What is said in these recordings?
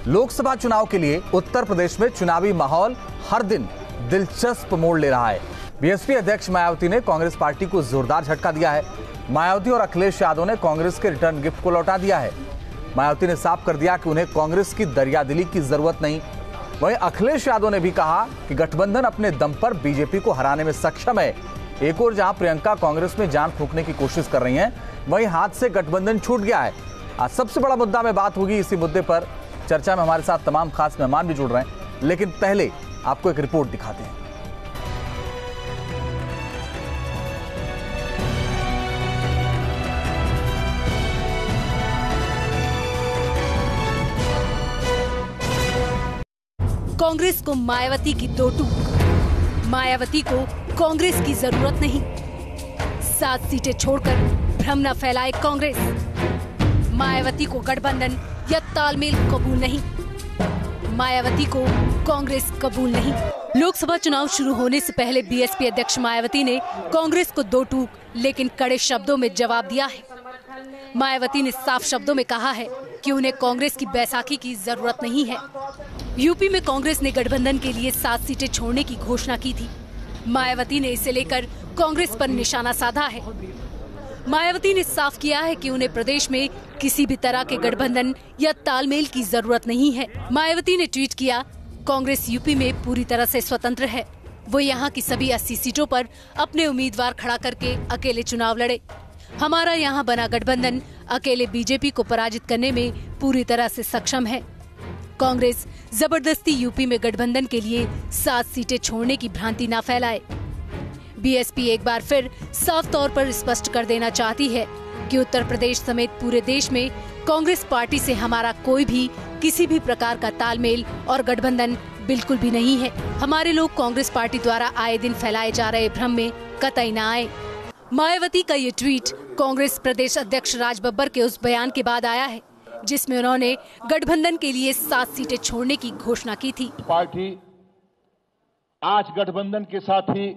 लोकसभा चुनाव के लिए उत्तर प्रदेश में चुनावी माहौल हर दिन दिलचस्प मोड़ ले रहा है। बीएसपी अध्यक्ष मायावती ने कांग्रेस पार्टी को जोरदार झटका दिया है। मायावती और अखिलेश यादव ने कांग्रेस के रिटर्न गिफ्ट को लौटा दिया है। मायावती ने साफ कर दिया कि उन्हें कांग्रेस की दरियादिली की जरूरत नहीं। वहीं अखिलेश यादव ने भी कहा कि गठबंधन अपने दम पर बीजेपी को हराने में सक्षम है। एक और जहां प्रियंका कांग्रेस में जान फूंकने की कोशिश कर रही हैं, वहीं हाथ से गठबंधन छूट गया है। आज सबसे बड़ा मुद्दा में बात होगी। इसी मुद्दे पर चर्चा में हमारे साथ तमाम खास मेहमान भी जुड़ रहे हैं, लेकिन पहले आपको एक रिपोर्ट दिखाते हैं। कांग्रेस को मायावती की दो टूक। मायावती को कांग्रेस की जरूरत नहीं। 7 सीटें छोड़कर भ्रम न फैलाए कांग्रेस। मायावती को गठबंधन या तालमेल कबूल नहीं। मायावती को कांग्रेस कबूल नहीं। लोकसभा चुनाव शुरू होने से पहले बीएसपी अध्यक्ष मायावती ने कांग्रेस को दो टूक लेकिन कड़े शब्दों में जवाब दिया है। मायावती ने साफ शब्दों में कहा है कि उन्हें कांग्रेस की बैसाखी की जरूरत नहीं है। यूपी में कांग्रेस ने गठबंधन के लिए 7 सीटें छोड़ने की घोषणा की थी। मायावती ने इसे लेकर कांग्रेस पर निशाना साधा है। मायावती ने साफ किया है कि उन्हें प्रदेश में किसी भी तरह के गठबंधन या तालमेल की जरूरत नहीं है। मायावती ने ट्वीट किया, कांग्रेस यूपी में पूरी तरह से स्वतंत्र है। वो यहाँ की सभी 80 सीटों पर अपने उम्मीदवार खड़ा करके अकेले चुनाव लड़े। हमारा यहाँ बना गठबंधन अकेले बीजेपी को पराजित करने में पूरी तरह से सक्षम है। कांग्रेस जबरदस्ती यूपी में गठबंधन के लिए 7 सीटें छोड़ने की भ्रांति न फैलाए। बीएसपी एक बार फिर साफ तौर पर स्पष्ट कर देना चाहती है कि उत्तर प्रदेश समेत पूरे देश में कांग्रेस पार्टी से हमारा कोई भी किसी भी प्रकार का तालमेल और गठबंधन बिल्कुल भी नहीं है। हमारे लोग कांग्रेस पार्टी द्वारा आए दिन फैलाए जा रहे भ्रम में कतई न आए। मायावती का ये ट्वीट कांग्रेस प्रदेश अध्यक्ष राज बब्बर के उस बयान के बाद आया है जिसमें उन्होंने गठबंधन के लिए 7 सीटें छोड़ने की घोषणा की थी। पार्टी आज गठबंधन के साथ ही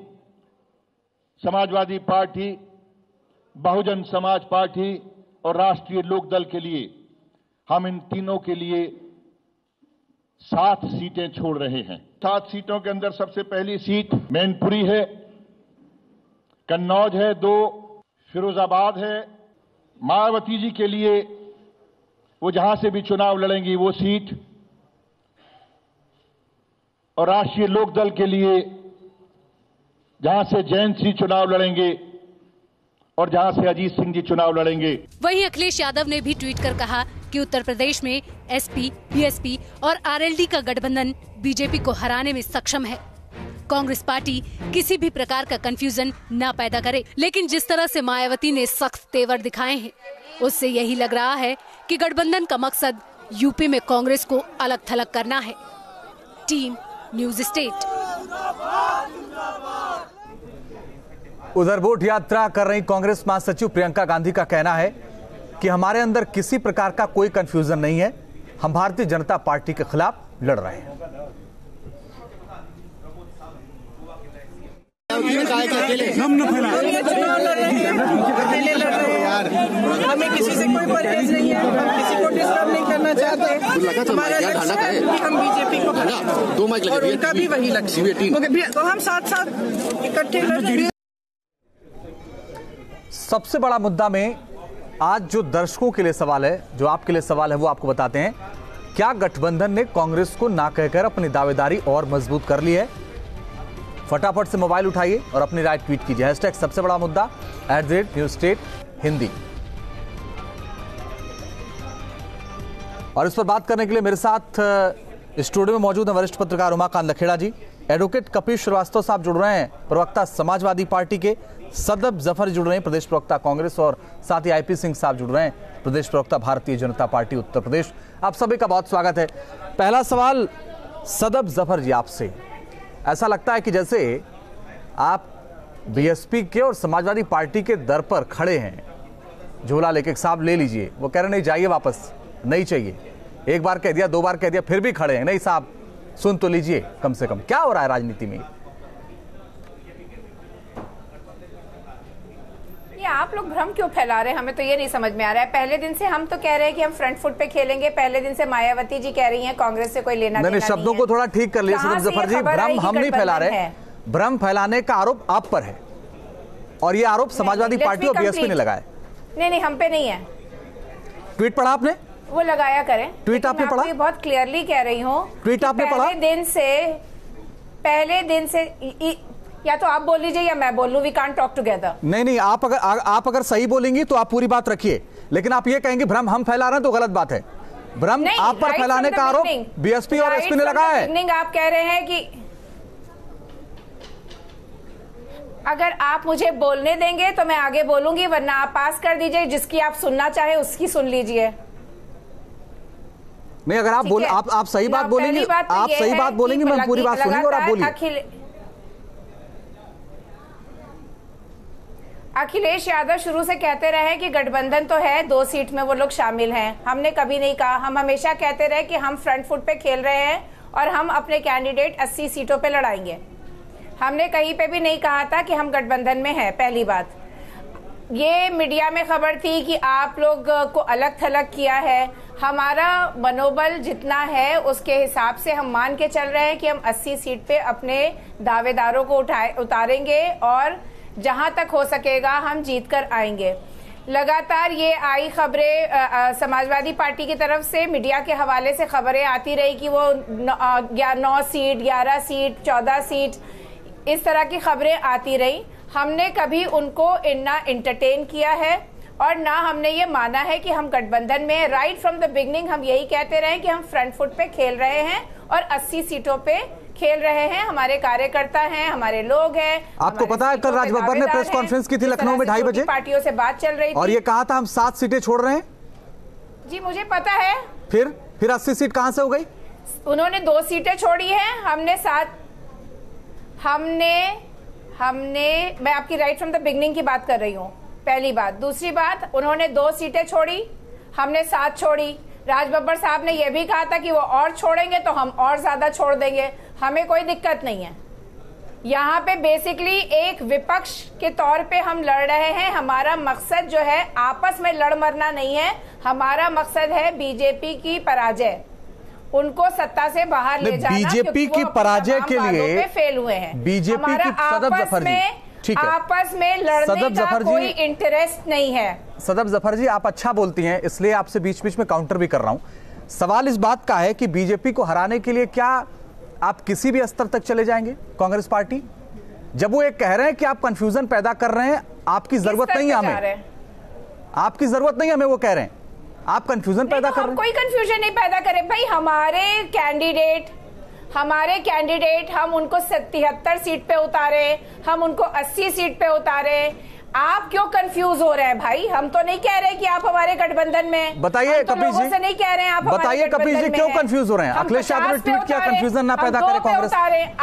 समाजवादी पार्टी, बहुजन समाज पार्टी और राष्ट्रीय लोकदल के लिए हम इन तीनों के लिए 7 सीटें छोड़ रहे हैं। 7 सीटों के अंदर सबसे पहली सीट मैनपुरी है, कन्नौज है, 2 फिरोजाबाद है। मायावती जी के लिए वो जहां से भी चुनाव लड़ेंगी वो सीट, और राष्ट्रीय लोकदल के लिए जहां से जयंत सिंह चुनाव लड़ेंगे और जहां से अजीत सिंह जी चुनाव लड़ेंगे। वहीं अखिलेश यादव ने भी ट्वीट कर कहा कि उत्तर प्रदेश में एसपी, बीएसपी और आरएलडी का गठबंधन बीजेपी को हराने में सक्षम है। कांग्रेस पार्टी किसी भी प्रकार का कंफ्यूजन न पैदा करे। लेकिन जिस तरह से मायावती ने सख्त तेवर दिखाए हैं, उससे यही लग रहा है कि गठबंधन का मकसद यूपी में कांग्रेस को अलग थलग करना है। Team news state. उधर वोट यात्रा कर रही कांग्रेस महासचिव प्रियंका गांधी का कहना है कि हमारे अंदर किसी प्रकार का कोई कंफ्यूजन नहीं है। हम भारतीय जनता पार्टी के खिलाफ लड़ रहे हैं। हमें किसी से कोई परहेज नहीं है, हम किसी को डिस्टर्ब नहीं करना चाहते। हमारा लक्ष्य है कि हम बीजेपी को हराएं और उनका भी वही लक्ष्य है। तो हम साथ साथ इकट्ठे लड़ रहे हैं। सबसे बड़ा मुद्दा में आज जो दर्शकों के लिए सवाल है, जो आपके लिए सवाल है, वो आपको बताते हैं। क्या गठबंधन ने कांग्रेस को ना कहकर अपनी दावेदारी और मजबूत कर ली है? फटाफट से मोबाइल उठाइए और अपनी राय ट्वीट कीजिए। हैशटैग सबसे बड़ा मुद्दा @न्यूज स्टेट हिंदी। और इस पर बात करने के लिए मेरे साथ स्टूडियो में मौजूद हैं वरिष्ठ पत्रकार उमाकांत लखेड़ा जी, एडवोकेट कपिल श्रीवास्तव साहब जुड़ रहे हैं, प्रवक्ता समाजवादी पार्टी के सदब जफर जुड़ रहे हैं, प्रदेश प्रवक्ता कांग्रेस, और साथ ही आईपी सिंह साहब जुड़ रहे हैं, प्रदेश प्रवक्ता भारतीय जनता पार्टी उत्तर प्रदेश। आप सभी का बहुत स्वागत है। पहला सवाल सदब जफर जी आपसे, ऐसा लगता है कि जैसे आप बीएसपी के और समाजवादी पार्टी के दर पर खड़े हैं, झोला लेके साहब ले लीजिए, वो कह रहे नहीं जाइए वापस, नहीं चाहिए। एक बार कह दिया, 2 बार कह दिया, फिर भी खड़े हैं, नहीं साहब सुन तो लीजिए कम से कम। क्या हो रहा है राजनीति में? आप लोग भ्रम क्यों फैला रहे हैं, हमें तो ये नहीं समझ में आ रहा है। पहले दिन से हम तो कह रहे हैं कि हम फ्रंट फुट पे खेलेंगे, पहले दिन से मायावती जी कह रही हैं कांग्रेस से कोई लेना देना नहीं है। शब्दों को थोड़ा ठीक कर लीजिए सदब जफर जी, भ्रम हम नहीं फैला रहे, भ्रम फैलाने का आरोप आप पर है और ये आरोप समाजवादी पार्टी और बीएसपी ने लगाया। नहीं, हम पे नहीं है। ट्वीट पढ़ा आपने? वो लगाया करें। ट्वीट आपने पढ़ा? मैं बहुत क्लियरली कह रही हूँ, ट्वीट आपने पढ़ा? पहले दिन से या तो आप बोल लीजिए या मैं बोल लूं, वी कांट टॉक टुगेदर। नहीं, आप अगर सही बोलेंगी तो आप पूरी बात रखिए, लेकिन आप ये कहेंगे भ्रम हम फैला रहे हैं तो गलत बात है। भ्रम आप पर फैलाने का आरोप बीएसपी और एसपी ने लगाया है। आप कह रहे हैं कि अगर आप मुझे बोलने देंगे तो मैं आगे बोलूंगी, वरना आप पास कर दीजिए, जिसकी आप सुनना चाहे उसकी सुन लीजिए। नहीं, अगर आप सही बात बोलेंगे, आप सही बात बोलेंगे, मैं पूरी बात सुनूंगा और आप बोलिए। अखिलेश यादव शुरू से कहते रहे कि गठबंधन तो है, 2 सीट में वो लोग शामिल हैं। हमने कभी नहीं कहा, हम हमेशा कहते रहे कि हम फ्रंट फुट पे खेल रहे हैं और हम अपने कैंडिडेट 80 सीटों पे लड़ाएंगे। हमने कहीं पे भी नहीं कहा था कि हम गठबंधन में हैं। पहली बात, ये मीडिया में खबर थी कि आप लोग को अलग थलग किया है। हमारा मनोबल जितना है उसके हिसाब से हम मान के चल रहे हैं कि हम 80 सीट पे अपने दावेदारों को उतारेंगे और जहां तक हो सकेगा हम जीत कर आएंगे। लगातार ये आई खबरें समाजवादी पार्टी की तरफ से, मीडिया के हवाले से खबरें आती रही कि वो 9 सीट, 11 सीट, 14 सीट, इस तरह की खबरें आती रही। हमने कभी उनको ना एंटरटेन किया है और ना हमने ये माना है कि हम गठबंधन में। राइट फ्रॉम द बिगनिंग हम यही कहते रहे कि हम फ्रंट फुट पे खेल रहे हैं और 80 सीटों पे खेल रहे हैं। हमारे कार्यकर्ता हैं, हमारे लोग हैं। आपको पता है कल राज बब्बर ने प्रेस कॉन्फ्रेंस की थी लखनऊ में 2:30 बजे, पार्टियों से बात चल रही थी और ये कहा था हम 7 सीटें छोड़ रहे हैं। जी मुझे पता है। फिर 80 सीट कहां से हो गई? उन्होंने 2 सीटें छोड़ी हैं, हमने 7। हमने मैं आपकी राइट फ्रॉम द बिगनिंग की बात कर रही हूँ, पहली बात। दूसरी बात, उन्होंने 2 सीटें छोड़ी, हमने 7 छोड़ी। राज बब्बर साहब ने यह भी कहा था कि वो और छोड़ेंगे तो हम और ज्यादा छोड़ देंगे, हमें कोई दिक्कत नहीं है। यहाँ पे बेसिकली एक विपक्ष के तौर पे हम लड़ रहे हैं। हमारा मकसद जो है आपस में लड़ मरना नहीं है, हमारा मकसद है बीजेपी की पराजय, उनको सत्ता से बाहर ले जाना। बीजेपी की पराजय के लिए फेल हुए हैं। बीजेपी की सदब जफर जी, ठीक है, आपस में लड़ने का कोई इंटरेस्ट नहीं है। सदब जफर जी, आप अच्छा बोलती हैं, इसलिए आपसे बीच बीच में काउंटर भी कर रहा हूं। सवाल इस बात का है कि बीजेपी को हराने के लिए क्या आप किसी भी स्तर तक चले जाएंगे कांग्रेस पार्टी? जब वो एक कह रहे हैं कि आप कंफ्यूजन पैदा कर रहे हैं, आपकी जरूरत नहीं है हमें, आपकी जरूरत नहीं है हमें, वो कह रहे हैं आप कंफ्यूजन पैदा कर रहे हैं। कोई कंफ्यूजन नहीं पैदा करें भाई। हमारे कैंडिडेट हम उनको 73 सीट पे उतारे, हम उनको 80 सीट पे उतारे। आप क्यों कंफ्यूज हो रहे हैं भाई? हम तो नहीं कह रहे कि आप हमारे गठबंधन में। बताइए कपिल जी, से नहीं कह रहे हैं आप, बताइए कपिल जी क्यों कंफ्यूज हो रहे हैं? अखिलेश यादव ने ट्वीट किया कंफ्यूजन ना पैदा करे कांग्रेस।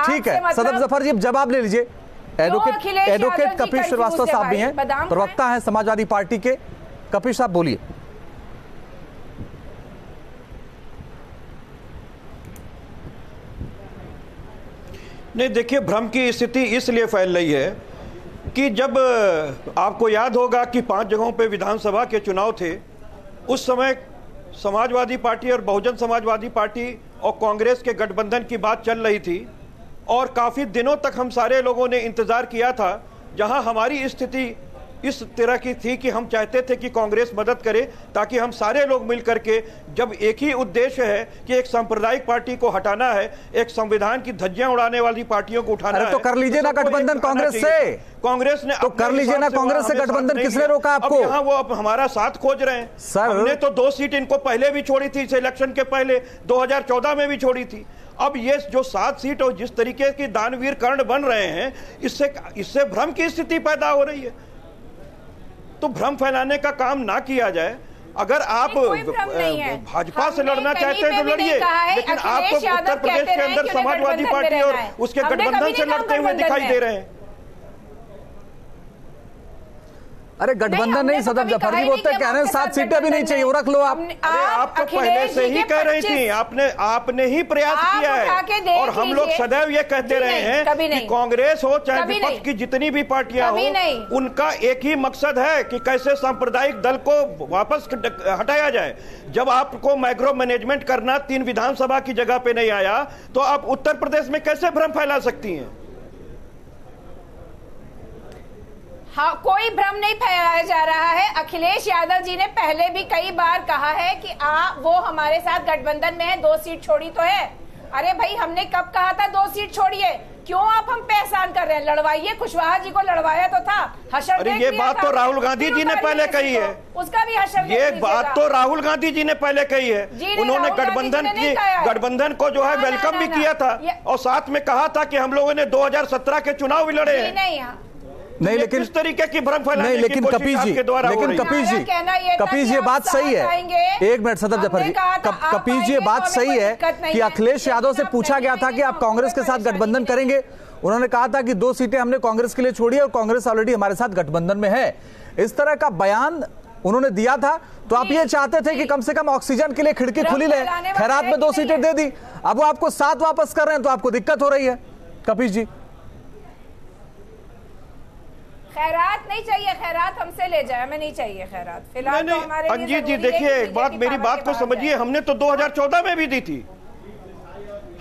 ठीक है सदब जफर जी, अब जवाब ले लीजिए। एडवोकेट कपिल श्रीवास्तव साहब भी हैं, प्रवक्ता हैं समाजवादी पार्टी के। कपिल साहब बोलिए। नहीं, देखिए, भ्रम की स्थिति इसलिए फैल रही है कि जब आपको याद होगा कि 5 जगहों पे विधानसभा के चुनाव थे, उस समय समाजवादी पार्टी और बहुजन समाजवादी पार्टी और कांग्रेस के गठबंधन की बात चल रही थी और काफ़ी दिनों तक हम सारे लोगों ने इंतज़ार किया था, जहां हमारी स्थिति इस तरह की थी कि हम चाहते थे कि कांग्रेस मदद करे ताकि हम सारे लोग मिल करके, जब एक ही उद्देश्य है कि एक सांप्रदायिक पार्टी को हटाना है, एक संविधान की धज्जियां उड़ाने वाली पार्टियों को उठाना है, तो कर लीजिए ना गठबंधन कांग्रेस से। कांग्रेस ने तो कर लीजिए ना कांग्रेस से गठबंधन, किसने रोका आपको? यहाँ वो अब हमारा साथ खोज रहे हैं सर। हमने तो 2 सीट इनको पहले भी छोड़ी थी, इस इलेक्शन के पहले 2014 में भी छोड़ी थी। अब ये जो 7 सीट और जिस तरीके की दानवीर कर्ण बन रहे हैं, इससे भ्रम की स्थिति पैदा हो रही है। तो भ्रम फैलाने का काम ना किया जाए। अगर आप भाजपा से लड़ना चाहते हैं तो लड़िए, लेकिन आप तो उत्तर प्रदेश के अंदर समाजवादी पार्टी और उसके गठबंधन से लड़ते हुए दिखाई दे रहे हैं। अरे गठबंधन नहीं, सदब जफर जी बोलते कह रहे हैं 7 सीटें भी नहीं चाहिए, वो रख लो आप। अरे आप तो पहले से ही कह रही थी, आपने ही प्रयास किया है, और हम लोग सदैव ये कहते रहे हैं कि कांग्रेस हो चाहे विपक्ष की जितनी भी पार्टियां हो, उनका एक ही मकसद है कि कैसे सांप्रदायिक दल को वापस हटाया जाए। जब आपको माइक्रो मैनेजमेंट करना 3 विधानसभा की जगह पे नहीं आया, तो आप उत्तर प्रदेश में कैसे भ्रम फैला सकती हैं? हाँ, कोई भ्रम नहीं फैलाया जा रहा है। अखिलेश यादव जी ने पहले भी कई बार कहा है कि वो हमारे साथ गठबंधन में है, 2 सीट छोड़ी तो है। अरे भाई, हमने कब कहा था 2 सीट छोड़िए? क्यों आप हम पे एहसान कर रहे हैं? लड़वाइए, कुशवाहा जी को लड़वाया तो था, हशर। अरे ये बात तो राहुल गांधी जी ने पहले कही है, उसका भी हशर। ये बात तो राहुल गांधी जी ने पहले कही है। उन्होंने गठबंधन को जो है वेलकम भी किया था, और साथ में कहा था कि हम लोगों ने 2017 के चुनाव भी लड़े हैं। नहीं, लेकिन किस तरीके की भ्रम फैलाने नहीं, लेकिन कपीश जी, कपीश ये बात सही है। 1 मिनट सदब जफर जी, कपीश ये बात सही है कि अखिलेश यादव से पूछा गया था कि आप कांग्रेस के साथ गठबंधन करेंगे, उन्होंने कहा था कि 2 सीटें हमने कांग्रेस के लिए छोड़ी और कांग्रेस ऑलरेडी हमारे साथ गठबंधन में है। इस तरह का बयान उन्होंने दिया था, तो आप ये चाहते थे कि कम से कम ऑक्सीजन के लिए खिड़की खुली ले। खैरात में 2 सीटें दे दी, अब वो आपको 7 वापस कर रहे हैं, तो आपको दिक्कत हो रही है कपीश जी। खैरात नहीं चाहिए, खैरात हमसे ले जाए, हमें नहीं चाहिए खैरात फिलहाल। तो हमारे अंजीत जी देखिए, एक बात, मेरी बात को समझिए, हमने तो 2014 में भी दी थी,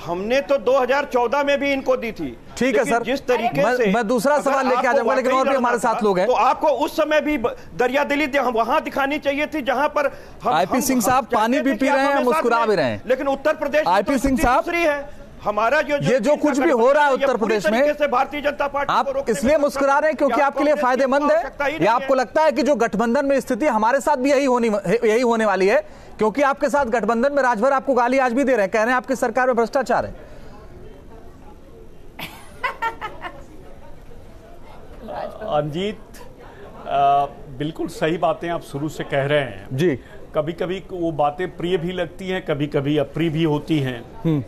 हमने तो 2014 में भी इनको दी थी। ठीक है सर, जिस तरीके से मैं दूसरा सवाल लेके आ जाऊंगा, लेकिन और भी हमारे साथ लोग हैं, तो आपको उस समय भी दरियादिली वहां दिखानी चाहिए थी जहां पर आईपी सिंह साहब पानी भी पी रहे हैं, मुस्कुरा भी रहे हैं। लेकिन उत्तर प्रदेश आईपी सिंह साहब, है हमारा जो कुछ भी हो रहा है उत्तर प्रदेश में, भारतीय जनता पार्टी आप इसलिए मुस्कुरा रहे हैं क्योंकि आपके लिए फायदेमंद है, या आपको लगता है कि जो गठबंधन में स्थिति हमारे साथ भी यही होने वाली है, क्योंकि आपके साथ गठबंधन में राजभर आपको गाली आज भी दे रहे हैं, कह रहे हैं आपकी सरकार में भ्रष्टाचार है। अंजीत, बिल्कुल सही बातें आप शुरू से कह रहे हैं जी। कभी कभी वो बातें प्रिय भी लगती हैं, कभी कभी अप्रिय भी होती हैं,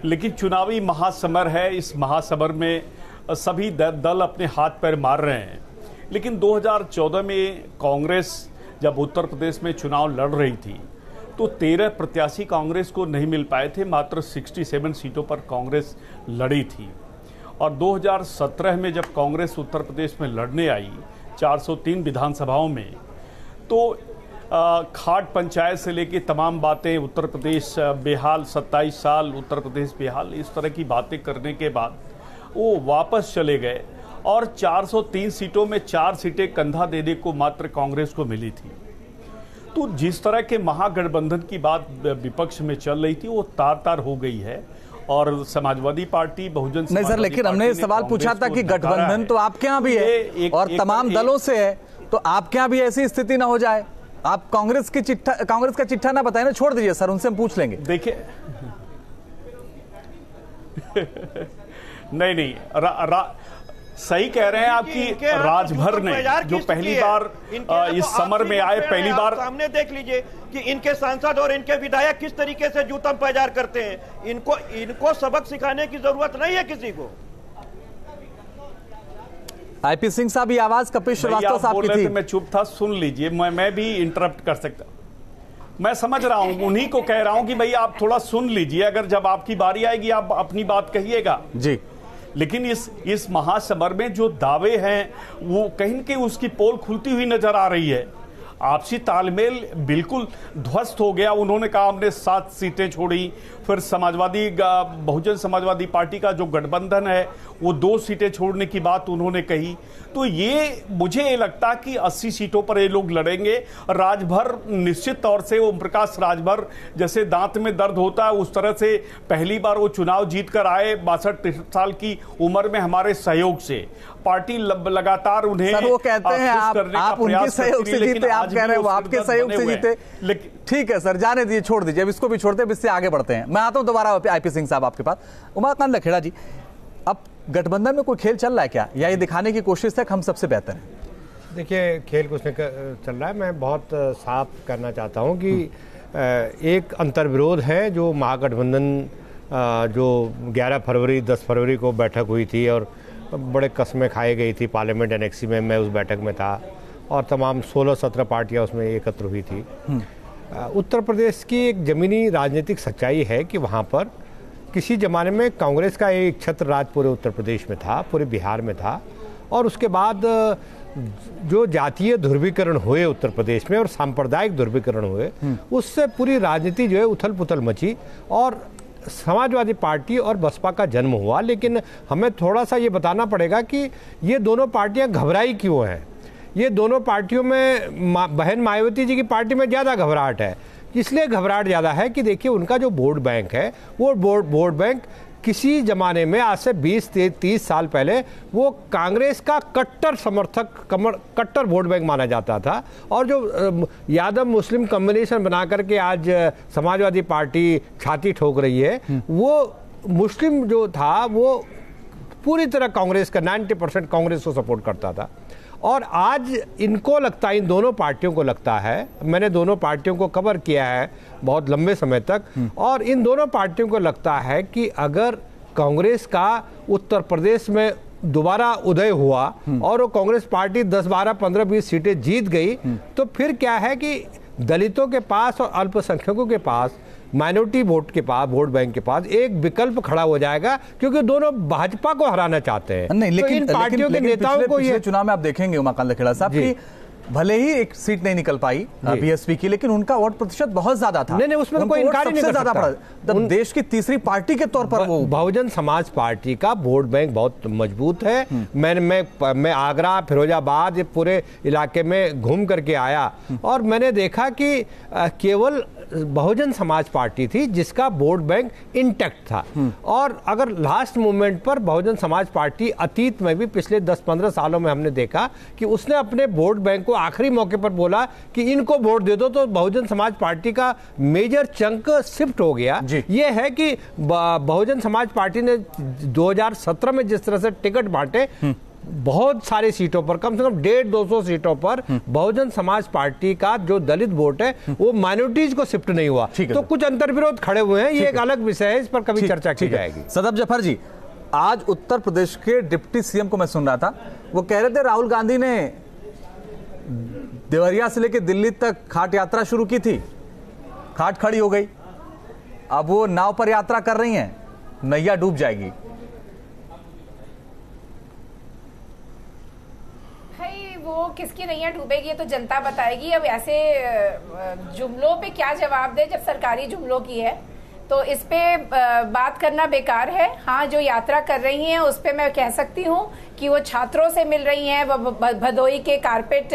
लेकिन चुनावी महासमर है। इस महासमर में सभी दल अपने हाथ पैर मार रहे हैं। लेकिन 2014 में कांग्रेस जब उत्तर प्रदेश में चुनाव लड़ रही थी, तो 13 प्रत्याशी कांग्रेस को नहीं मिल पाए थे, मात्र 67 सीटों पर कांग्रेस लड़ी थी। और 2017 में जब कांग्रेस उत्तर प्रदेश में लड़ने आई 403 विधानसभाओं में, तो खाट पंचायत से लेके तमाम बातें, उत्तर प्रदेश बेहाल, 27 साल उत्तर प्रदेश बेहाल, इस तरह की बातें करने के बाद वो वापस चले गए, और 403 सीटों में 4 सीटें कंधा देने को मात्र कांग्रेस को मिली थी। तो जिस तरह के महागठबंधन की बात विपक्ष में चल रही थी, वो तार-तार हो गई है। और समाजवादी पार्टी, बहुजन नहीं सर, लेकिन हमने सवाल पूछा था कि गठबंधन तो आपके यहाँ भी है और तमाम दलों से है, तो आपके यहाँ भी ऐसी स्थिति ना हो जाए। आप कांग्रेस का चिट्ठा ना बताएं ना, छोड़ दीजिए सर, उनसे हम पूछ लेंगे। देखिए नहीं, सही कह रहे हैं आपकी। राजभर ने जो पहली बार इस समर में आए, पहली बार सामने देख लीजिए कि इनके सांसद और इनके विधायक किस तरीके से जूतम पैजार करते हैं। इनको सबक सिखाने की जरूरत नहीं है किसी को। आईपी सिंह साहब, ये आवाज कपिश श्रीवास्तव साहब की थी। मैं चुप था, सुन लीजिए, मैं भी इंटरप्ट कर सकता। मैं समझ रहा हूं, उन्हीं को कह रहा हूं कि भाई आप थोड़ा सुन लीजिए, अगर जब आपकी बारी आएगी आप अपनी बात कहिएगा जी। लेकिन इस महासमर में जो दावे हैं, वो कहीं न कहीं उसकी पोल खुलती हुई नजर आ रही है। आपसी तालमेल बिल्कुल ध्वस्त हो गया। उन्होंने कहा हमने 7 सीटें छोड़ी, फिर बहुजन समाजवादी पार्टी का जो गठबंधन है वो 2 सीटें छोड़ने की बात उन्होंने कही। तो ये मुझे लगता कि 80 सीटों पर ये लोग लड़ेंगे। राजभर निश्चित तौर से, ओम प्रकाश राजभर जैसे दांत में दर्द होता है उस तरह से पहली बार वो चुनाव जीत कर आए 62 साल की उम्र में हमारे सहयोग से। पार्टी लगातार उन्हें सर, वो कहते हैं आप उनके सहयोग से जीते, आप कह रहे हैं वो आपके सहयोग से जीते। लेकिन ठीक है सर, जाने दीजिए, छोड़ दीजिए, अब इसको भी छोड़ते हैं, इससे आगे बढ़ते हैं। मैं आता हूं दोबारा आईपी सिंह साहब आपके पास। उमाकांत लखेड़ा जी, अब गठबंधन में कोई खेल चल रहा है क्या, या ये दिखाने की कोशिश है कि हम सबसे बेहतर हैं? देखिए, खेल कुछ नहीं चल रहा है। मैं बहुत साफ करना चाहता हूं कि एक अंतर्विरोध है जो महागठबंधन जो 11 फरवरी 10 फरवरी को बैठक हुई थी और बड़े कस्में खाई गई थी पार्लियामेंट एनेक्सी में, मैं उस बैठक में था। और तमाम 16-17 पार्टियां उसमें एकत्र हुई थी। उत्तर प्रदेश की एक ज़मीनी राजनीतिक सच्चाई है कि वहाँ पर किसी ज़माने में कांग्रेस का एक छत्र राज पूरे उत्तर प्रदेश में था, पूरे बिहार में था, और उसके बाद जो जातीय ध्रुवीकरण हुए उत्तर प्रदेश में और सांप्रदायिक ध्रुवीकरण हुए, उससे पूरी राजनीति जो है उथल पुथल मची और समाजवादी पार्टी और बसपा का जन्म हुआ। लेकिन हमें थोड़ा सा ये बताना पड़ेगा कि ये दोनों पार्टियां घबराई क्यों हैं। ये दोनों पार्टियों में बहन मायावती जी की पार्टी में ज़्यादा घबराहट है। इसलिए घबराहट ज़्यादा है कि देखिए उनका जो वोट बैंक है वो वोट बैंक किसी ज़माने में आज से 20-30 साल पहले वो कांग्रेस का कट्टर समर्थक कट्टर वोट बैंक माना जाता था, और जो यादव मुस्लिम कॉम्बिनेशन बना करके आज समाजवादी पार्टी छाती ठोक रही है, वो मुस्लिम जो था वो पूरी तरह कांग्रेस का 90% कांग्रेस को सपोर्ट करता था। और आज इनको लगता है, इन दोनों पार्टियों को लगता है, मैंने दोनों पार्टियों को कवर किया है बहुत लंबे समय तक, और इन दोनों पार्टियों को लगता है कि अगर कांग्रेस का उत्तर प्रदेश में दोबारा उदय हुआ और वो कांग्रेस पार्टी 10, 12, 15, 20 सीटें जीत गई, तो फिर क्या है कि दलितों के पास और अल्पसंख्यकों के पास, माइनॉरिटी वोट के पास, वोट बैंक के पास एक विकल्प खड़ा हो जाएगा, क्योंकि दोनों भाजपा को हराना चाहते हैं। नहीं, लेकिन तो इन पार्टियों के नेताओं को ये चुनाव में आप देखेंगे उमाकांत लखेड़ा साहब कि भले ही एक सीट नहीं निकल पाई बीएसपी की, लेकिन उनका वोट प्रतिशत बहुत ज्यादा था। नहीं, उसमें कोई इनकार ही नहीं कर सकता। देश की तीसरी पार्टी के तौर पर वो बहुजन समाज पार्टी का वोट बैंक बहुत मजबूत है। मैं आगरा, फिरोजाबाद, पूरे इलाके में घूम करके आया और मैंने देखा कि केवल बहुजन समाज पार्टी थी जिसका वोट बैंक इंटैक्ट था। और अगर लास्ट मोमेंट पर बहुजन समाज पार्टी अतीत में भी पिछले 10-15 सालों में हमने देखा कि उसने अपने वोट बैंक को आखिरी मौके पर बोला कि इनको वोट दे दो, तो बहुजन समाज पार्टी का मेजर चंक शिफ्ट हो गया। यह है कि बहुजन समाज पार्टी ने 2017 में जिस तरह से टिकट बांटे, बहुत सारी सीटों पर, कम से कम 150-200 सीटों पर बहुजन समाज पार्टी का जो दलित वोट है वो माइनॉरिटीज को शिफ्ट नहीं हुआ। तो कुछ अंतर्विरोध खड़े हुए हैं, ये एक अलग विषय है, इस पर कभी चर्चा की जाएगी। सदब जफर जी, आज उत्तर प्रदेश के डिप्टी सीएम को मैं सुन रहा था, वो कह रहे थे राहुल गांधी ने देवरिया से लेकर दिल्ली तक खाट यात्रा शुरू की थी, खाट खड़ी हो गई, अब वो नाव पर यात्रा कर रही हैं, नैया डूब जाएगी। वो किसकी नैया डूबेगी ये तो जनता बताएगी। अब ऐसे जुमलों पे क्या जवाब दे जब सरकारी जुमलों की है, तो इस पे बात करना बेकार है। हाँ, जो यात्रा कर रही हैं उस पे मैं कह सकती हूँ कि वो छात्रों से मिल रही हैं, भदोई के कारपेट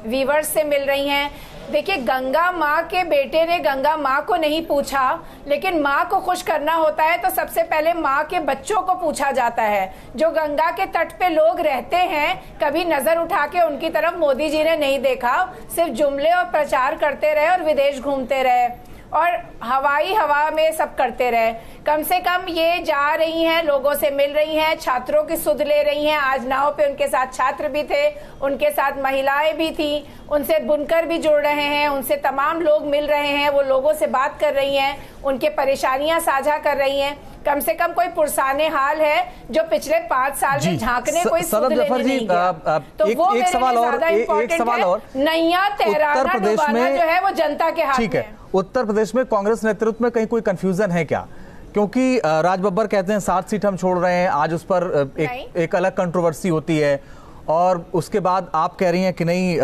वीवर्स से मिल रही हैं। देखिए, गंगा माँ के बेटे ने गंगा माँ को नहीं पूछा, लेकिन माँ को खुश करना होता है तो सबसे पहले माँ के बच्चों को पूछा जाता है। जो गंगा के तट पे लोग रहते हैं, कभी नजर उठा के उनकी तरफ मोदी जी ने नहीं देखा, सिर्फ जुमले और प्रचार करते रहे और विदेश घूमते रहे और हवाई हवा में सब करते रहे। कम से कम ये जा रही हैं, लोगों से मिल रही हैं, छात्रों की सुध ले रही हैं। आज नाव पे उनके साथ छात्र भी थे, उनके साथ महिलाएं भी थी, उनसे बुनकर भी जुड़ रहे हैं, उनसे तमाम लोग मिल रहे हैं, वो लोगों से बात कर रही हैं, उनके परेशानियां साझा कर रही हैं। कम से कम कोई पुरसाने हाल है जो पिछले 5 साल में झांकने कोई सुध लेने नहीं गया। तो वो एक सवाल और, नैया तैराना डुबाना जो है वो जनता के हाथ में है। उत्तर प्रदेश में कांग्रेस नेतृत्व में कहीं कोई कंफ्यूजन है क्या? क्योंकि राज बब्बर कहते हैं 7 सीट हम छोड़ रहे हैं, आज उस पर एक अलग कंट्रोवर्सी होती है, और उसके बाद आप कह रही हैं कि नहीं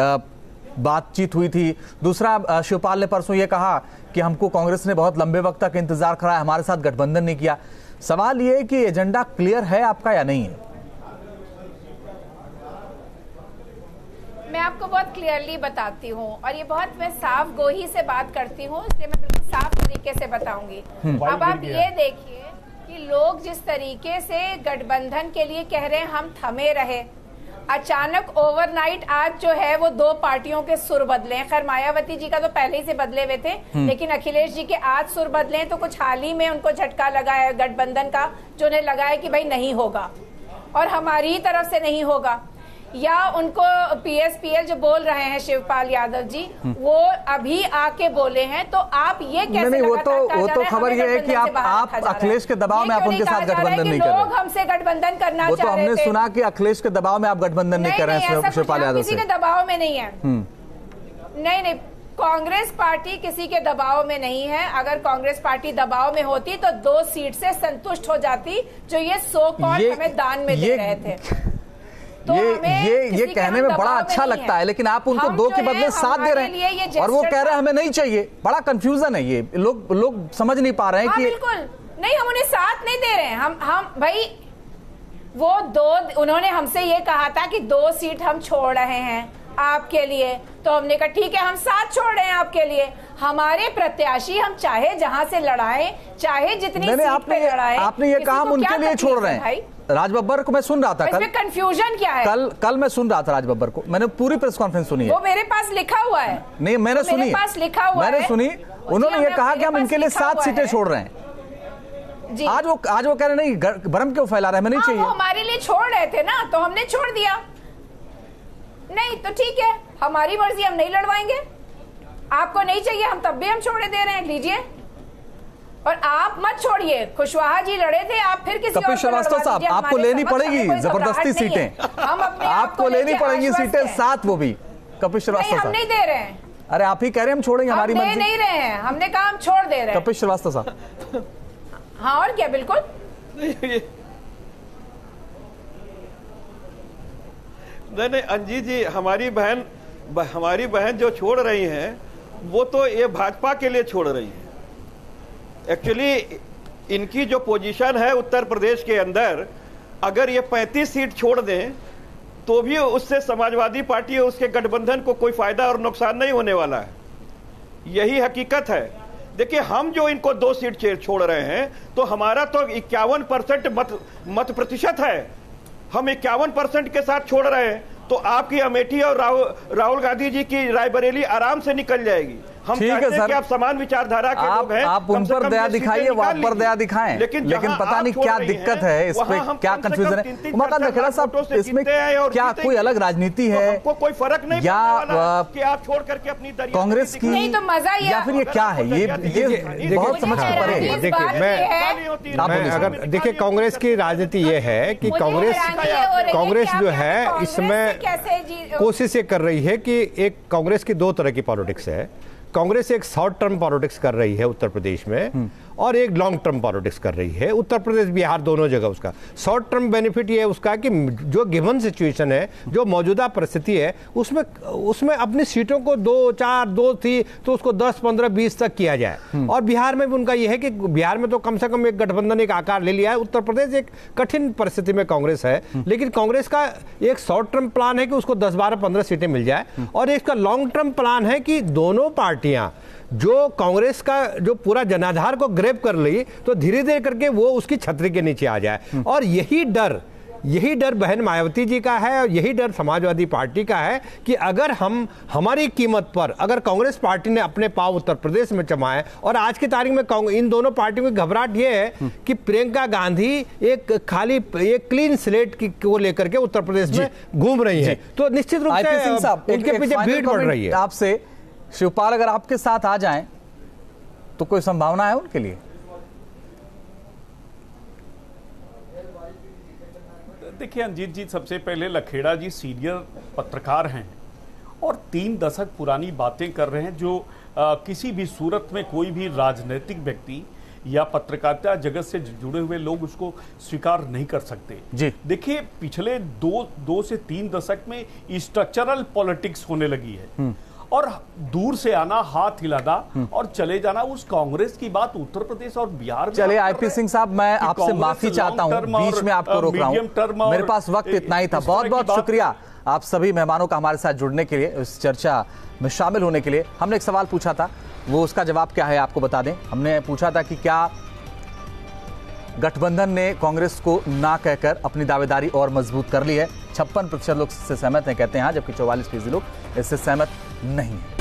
बातचीत हुई थी। दूसरा, शिवपाल ने परसों ये कहा कि हमको कांग्रेस ने बहुत लंबे वक्त तक इंतजार कराया, हमारे साथ गठबंधन नहीं किया। सवाल ये है कि एजेंडा क्लियर है आपका या नहीं है? मैं आपको बहुत क्लियरली बताती हूँ और ये बहुत मैं साफ गोही से बात करती हूँ, इसलिए मैं बिल्कुल साफ तरीके से बताऊंगी। अब आप ये देखिए कि लोग जिस तरीके से गठबंधन के लिए कह रहे हैं हम थमे रहे, अचानक ओवरनाइट आज जो है वो 2 पार्टियों के सुर बदले हैं। खैर, मायावती जी का तो पहले ही से बदले हुए थे, लेकिन अखिलेश जी के आज सुर बदले हैं, तो कुछ हाल ही में उनको झटका लगा है गठबंधन का, जो उन्हें लगा है कि भाई नहीं होगा और हमारी ही तरफ से नहीं होगा। या उनको पीएसपीएल जो बोल रहे हैं शिवपाल यादव जी, वो अभी आके बोले हैं, तो आप ये कैसे नहीं, वो तो खबर ये है कि आप अखिलेश के दबाव में आप उनके साथ गठबंधन नहीं कर रहे। लोग हमसे गठबंधन करना चाह रहे थे। वो तो हमने सुना कि अखिलेश के दबाव में आप गठबंधन नहीं कर रहे हैं शिवपाल यादव से। किसी के दबाव में नहीं है। नहीं, कांग्रेस पार्टी किसी के दबाव में नहीं है। अगर कांग्रेस पार्टी दबाव में होती तो 2 सीट से संतुष्ट हो जाती, जो ये सो कॉल्ड हमें दान में दे रहे थे। तो ये कहने में बड़ा अच्छा लगता है, लेकिन आप उनको 2 के बदले 7 दे रहे हैं और वो कह रहे हैं हमें नहीं चाहिए। बड़ा कंफ्यूजन है ये, लोग समझ नहीं पा रहे हैं कि बिल्कुल नहीं, हम उन्हें 7 नहीं दे रहे हैं। हम भाई वो 2, उन्होंने हमसे ये कहा था कि 2 सीट हम छोड़ रहे हैं आपके लिए, तो हमने कहा ठीक है, हम 7 छोड़ रहे हैं आपके लिए। हमारे प्रत्याशी हम चाहे जहां से लड़ाएं, चाहे जितनी सीट पे लड़ाएं। आपने ये कहा हम उनके लिए छोड़ रहे हैं। राज बब्बर को मैं सुन रहा था कल, कंफ्यूजन क्या है? कल मैं सुन रहा था राज बब्बर को, मैंने पूरी प्रेस कॉन्फ्रेंस सुनी है। वो मेरे पास लिखा हुआ है। नहीं, मैंने सुनी, मेरे पास लिखा हुआ मैंने सुनी। उन्होंने ये कहा कि हम इनके लिए 7 सीटें छोड़ रहे हैं। आज वो कह रहे नहीं, भ्रम क्यों फैला रहे हैं, हमें नहीं चाहिए। वो हमारे लिए छोड़ रहे थे ना, तो हमने छोड़ दिया। नहीं तो ठीक है, हमारी मर्जी, हम नहीं लड़वाएंगे। आपको नहीं चाहिए, हम तब भी हम छोड़े दे रहे हैं, लीजिए। और आप मत छोड़िए, कुशवाहा जी लड़े थे, आप फिर किसी कपिल श्रीवास्तव साहब, आपको लेनी पड़ेगी जबरदस्ती सीटें। हम अपने आपको लेनी पड़ेंगी सीटें 7, वो भी कपिल श्रीवास्तव साहब। हम नहीं दे रहे हैं। अरे आप ही कह रहे हैं हम छोड़ेंगे, हमारी मर्जी। नहीं रहे हैं, हमने कहा हम छोड़ दे रहे हैं। कपिल श्रीवास्तव साहब। हाँ, और क्या, बिल्कुल। नहीं अंजी जी, हमारी बहन जो छोड़ रही हैं, वो तो ये भाजपा के लिए छोड़ रही है। एक्चुअली इनकी जो पोजीशन है उत्तर प्रदेश के अंदर, अगर ये 35 सीट छोड़ दें तो भी उससे समाजवादी पार्टी और उसके गठबंधन को कोई फायदा और नुकसान नहीं होने वाला है। यही हकीकत है। देखिए, हम जो इनको 2 सीट छोड़ रहे हैं, तो हमारा तो 51% मत प्रतिशत है। हम 51% के साथ छोड़ रहे हैं, तो आपकी अमेठी और राहुल गांधी जी की रायबरेली आराम से निकल जाएगी। हम ठीक है सर, कि आप समान विचारधारा के लोग हैं, आप उन पर दया दिखाइए, वो आप पर दया दिखाएं, लेकिन पता नहीं क्या दिक्कत है, इस पे क्या कंफ्यूजन है। उमाकांत लखेड़ा साहब, इसमें क्या कोई अलग राजनीति है? आपको कोई फर्क नहीं या कि आप छोड़ करके अपनी कांग्रेस की, नहीं तो मजा या फिर ये क्या है? ये बहुत समझ के परे है। देखिए, देखिए कांग्रेस की राजनीति ये है कि कांग्रेस जो है इसमें कोशिश ये कर रही है कि एक कांग्रेस की 2 तरह की पॉलिटिक्स है। कांग्रेस एक शॉर्ट टर्म पॉलिटिक्स कर रही है उत्तर प्रदेश में, और एक लॉन्ग टर्म पॉलिटिक्स कर रही है। उत्तर प्रदेश, बिहार, दोनों जगह उसका शॉर्ट टर्म बेनिफिट ये है उसका कि जो गिवन सिचुएशन है, जो मौजूदा परिस्थिति है, उसमें अपनी सीटों को 2, 4, 2 थी तो उसको 10, 15, 20 तक किया जाए। और बिहार में भी उनका यह है कि बिहार में तो कम से कम एक गठबंधन एक आकार ले लिया है। उत्तर प्रदेश एक कठिन परिस्थिति में कांग्रेस है, लेकिन कांग्रेस का एक शॉर्ट टर्म प्लान है कि उसको 10, 12, 15 सीटें मिल जाए, और इसका लॉन्ग टर्म प्लान है कि दोनों पार्टियां जो कांग्रेस का जो पूरा जनाधार को ग्रैब कर ली, तो धीरे धीरे करके वो उसकी छतरी के नीचे आ जाए। और यही डर बहन मायावती जी का है, और यही डर समाजवादी पार्टी का है कि अगर हम हमारी कीमत पर अगर कांग्रेस पार्टी ने अपने पांव उत्तर प्रदेश में जमाए, और आज की तारीख में इन दोनों पार्टियों की घबराहट यह है कि प्रियंका गांधी एक क्लीन स्लेट को लेकर के उत्तर प्रदेश में घूम रही है, तो निश्चित रूप से उनके पीछे भीड़ बढ़ रही है। आपसे शिवपाल, अगर आपके साथ आ जाएं तो कोई संभावना है उनके लिए? देखिए अंजीत जी, सबसे पहले लखेड़ा जी सीनियर पत्रकार हैं और 3 दशक पुरानी बातें कर रहे हैं, जो किसी भी सूरत में कोई भी राजनीतिक व्यक्ति या पत्रकारिता जगत से जुड़े हुए लोग उसको स्वीकार नहीं कर सकते जी। देखिए, पिछले 2 से 3 दशक में स्ट्रक्चरल पॉलिटिक्स होने लगी है, और दूर से आना, हाथ हिलाना और चले जाना। उस कांग्रेस की बात उत्तर प्रदेश और बिहार में। चलिए आईपी सिंह साहब, मैं आपसे माफी चाहता हूं, बीच में आपको रोक रहा हूं, मेरे पास वक्त इतना ही था। बहुत बहुत शुक्रिया आप सभी मेहमानों का हमारे साथ जुड़ने के लिए, इस चर्चा में शामिल होने के लिए। हमने एक सवाल पूछा था, वो उसका जवाब क्या है आपको बता दें। हमने पूछा था कि क्या गठबंधन ने कांग्रेस को ना कहकर अपनी दावेदारी और मजबूत कर ली है? 56% लोग इससे सहमत हैं, कहते हैं हाँ, जबकि 44% लोग इससे सहमत नहीं है।